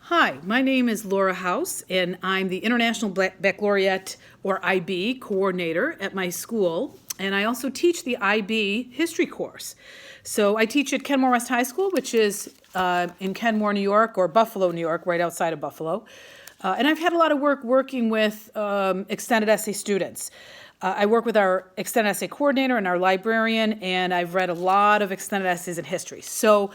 Hi, my name is Laura House, and I'm the International Baccalaureate, or IB, coordinator at my school, and I also teach the IB history course. So I teach at Kenmore West High School, which is in Kenmore, New York, or Buffalo, New York, right outside of Buffalo. And I've had a lot of work working with extended essay students. I work with our extended essay coordinator and our librarian, and I've read a lot of extended essays in history. So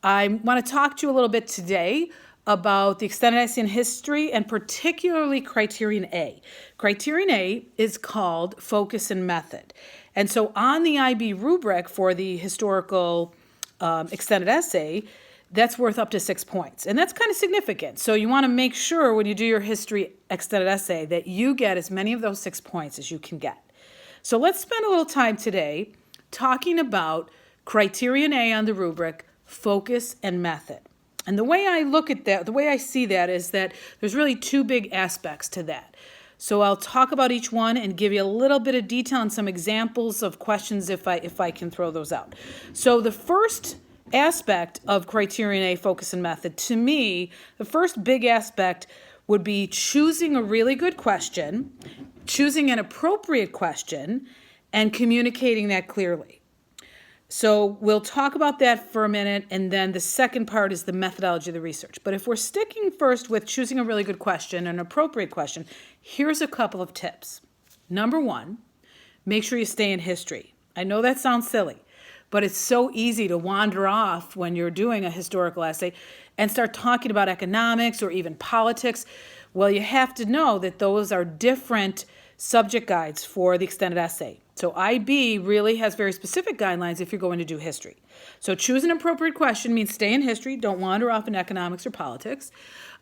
I want to talk to you a little bit today about the extended essay in history, and particularly Criterion A. Criterion A is called Focus and Method. And so on the IB rubric for the historical extended essay, that's worth up to 6 points. And that's kind of significant. So you want to make sure when you do your history extended essay that you get as many of those 6 points as you can get. So let's spend a little time today talking about Criterion A on the rubric, Focus and Method. And the way I look at that, the way I see that is that there's really two big aspects to that. So I'll talk about each one and give you a little bit of detail and some examples of questions if I can throw those out. So the first aspect of Criterion A, Focus and Method, to me, the first big aspect would be choosing a really good question, choosing an appropriate question, and communicating that clearly. So we'll talk about that for a minute, and then the second part is the methodology of the research. But if we're sticking first with choosing a really good question, an appropriate question, here's a couple of tips. Number one, make sure you stay in history. I know that sounds silly, but it's so easy to wander off when you're doing a historical essay and start talking about economics or even politics. Well, you have to know that those are different subject guides for the extended essay. So IB really has very specific guidelines if you're going to do history. So choose an appropriate question means stay in history, don't wander off in economics or politics.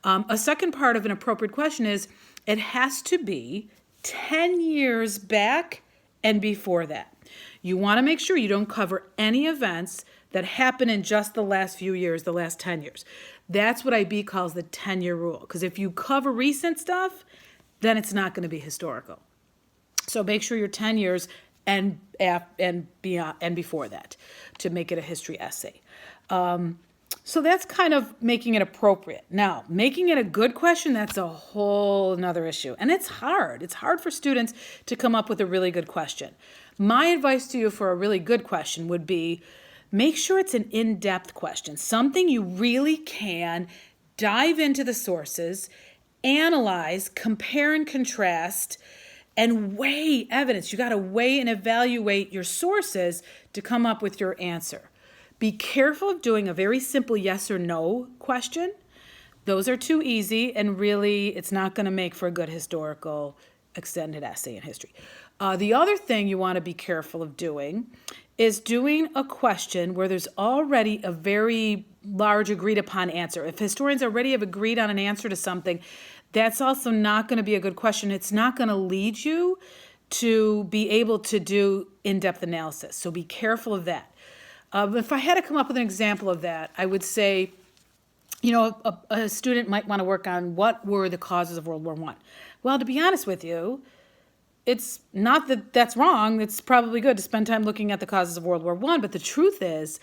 A second part of an appropriate question is it has to be 10 years back and before that. You want to make sure you don't cover any events that happen in just the last few years, the last 10 years. That's what IB calls the 10-year rule, because if you cover recent stuff, then it's not going to be historical. So make sure you're 10 years and beyond and before that to make it a history essay. So that's kind of making it appropriate. Now, making it a good question, that's a whole another issue. And it's hard. It's hard for students to come up with a really good question. My advice to you for a really good question would be make sure it's an in-depth question, something you really can dive into the sources, analyze, compare and contrast, and weigh evidence. You got to weigh and evaluate your sources to come up with your answer. Be careful of doing a very simple yes or no question. Those are too easy, and really it's not going to make for a good historical extended essay in history. The other thing you want to be careful of doing is doing a question where there's already a very large agreed upon answer. If historians already have agreed on an answer to something, that's also not going to be a good question. It's not going to lead you to be able to do in-depth analysis. So be careful of that. If I had to come up with an example of that, I would say, a student might want to work on what were the causes of World War I. Well, to be honest with you, it's not that that's wrong. It's probably good to spend time looking at the causes of World War I, but the truth is,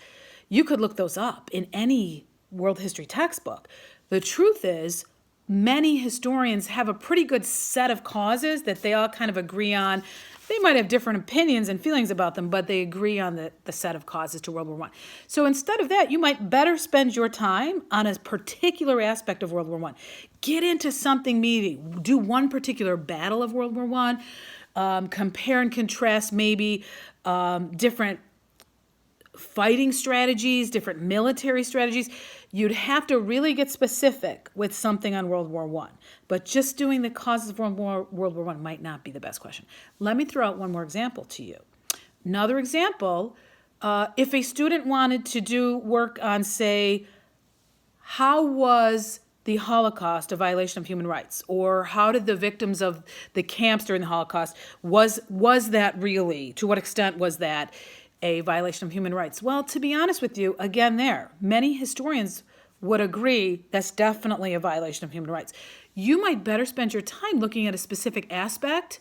you could look those up in any world history textbook. The truth is, many historians have a pretty good set of causes that they all kind of agree on. They might have different opinions and feelings about them, but they agree on the set of causes to World War I. So instead of that, you might better spend your time on a particular aspect of World War I. Get into something meaty. Do one particular battle of World War I. Compare and contrast maybe different fighting strategies, different military strategies. You'd have to really get specific with something on World War I. But just doing the causes of World War I might not be the best question. Let me throw out one more example to you. Another example, if a student wanted to do work on, say, how was the Holocaust a violation of human rights? Or how did the victims of the camps during the Holocaust, was that really, to what extent was that a violation of human rights? Well, to be honest with you, again many historians would agree that's definitely a violation of human rights. You might better spend your time looking at a specific aspect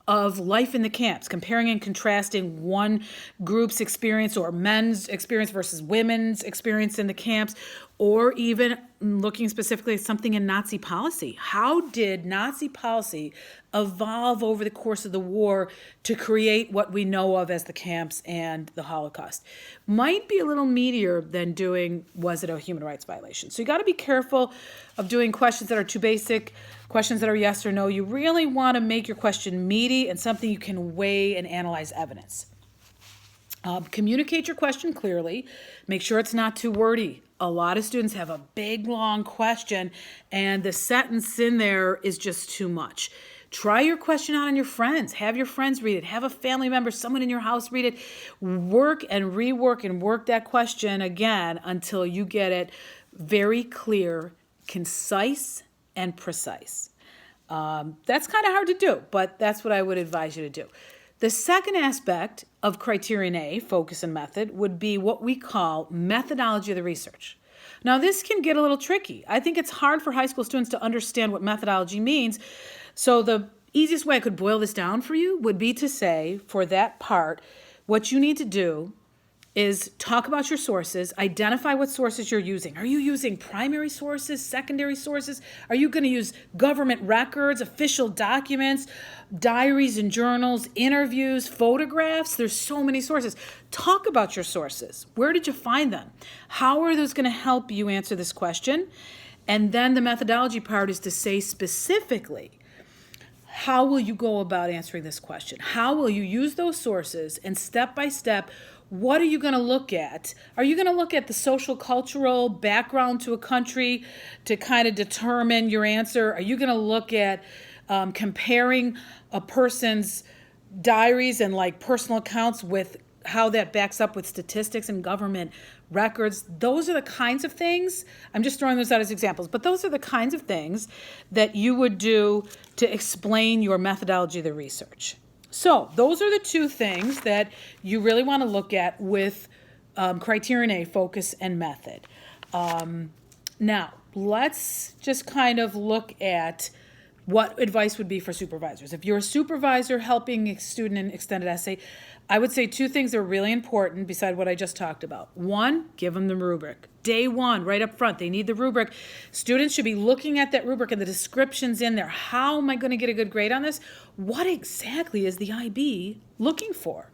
of life in the camps, comparing and contrasting one group's experience or men's experience versus women's experience in the camps, or even looking specifically at something in Nazi policy. How did Nazi policy evolve over the course of the war to create what we know of as the camps and the Holocaust? Might be a little meatier than doing, was it a human rights violation? So you got to be careful of doing questions that are too basic, questions that are yes or no. You really want to make your question meaty and something you can weigh and analyze evidence. Communicate your question clearly. Make sure it's not too wordy. A lot of students have a big, long question, and the sentence in there is just too much. Try your question out on your friends. Have your friends read it. Have a family member, someone in your house read it. Work and rework and work that question again until you get it very clear, concise, and precise. That's kind of hard to do, but that's what I would advise you to do. The second aspect of Criterion A, focus and method, would be what we call methodology of the research. Now, this can get a little tricky. I think it's hard for high school students to understand what methodology means. So the easiest way I could boil this down for you would be to say, for that part, what you need to do is talk about your sources, identify what sources you're using. Are you using primary sources, secondary sources? Are you going to use government records, official documents, diaries and journals, interviews, photographs? There's so many sources. Talk about your sources. Where did you find them? How are those going to help you answer this question? And then the methodology part is to say specifically, how will you go about answering this question? How will you use those sources, and step by step, what are you going to look at? Are you going to look at the social cultural background to a country to kind of determine your answer? Are you going to look at comparing a person's diaries and like personal accounts with how that backs up with statistics and government records? Those are the kinds of things, I'm just throwing those out as examples, but those are the kinds of things that you would do to explain your methodology of the research. So those are the two things that you really want to look at with Criterion A, focus and method. Now, let's just kind of look at what advice would be for supervisors. If you're a supervisor helping a student in extended essay, I would say two things are really important beside what I just talked about. One, give them the rubric. Day one, right up front, they need the rubric. Students should be looking at that rubric and the descriptions in there. How am I going to get a good grade on this? What exactly is the IB looking for?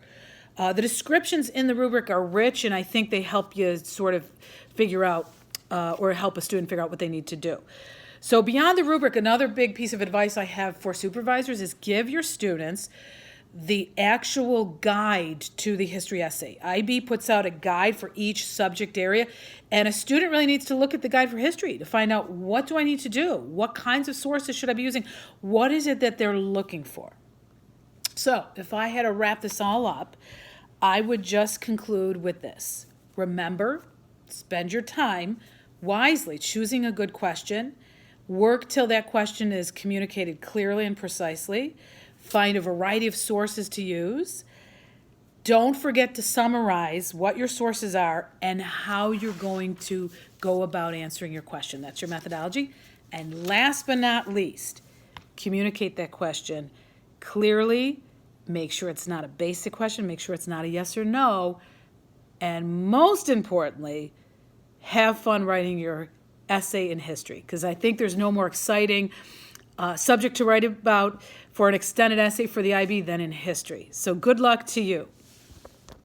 The descriptions in the rubric are rich, and I think they help you sort of figure out or help a student figure out what they need to do. So beyond the rubric, another big piece of advice I have for supervisors is give your students the actual guide to the history essay. IB puts out a guide for each subject area, and a student really needs to look at the guide for history to find out, what do I need to do? What kinds of sources should I be using? What is it that they're looking for? So if I had to wrap this all up, I would just conclude with this. Remember, spend your time wisely choosing a good question. Work till that question is communicated clearly and precisely. Find a variety of sources to use. Don't forget to summarize what your sources are and how you're going to go about answering your question. That's your methodology. And last but not least, communicate that question clearly. Make sure it's not a basic question. Make sure it's not a yes or no. And most importantly, have fun writing your essay in history, because I think there's no more exciting subject to write about for an extended essay for the IB than in history. So good luck to you.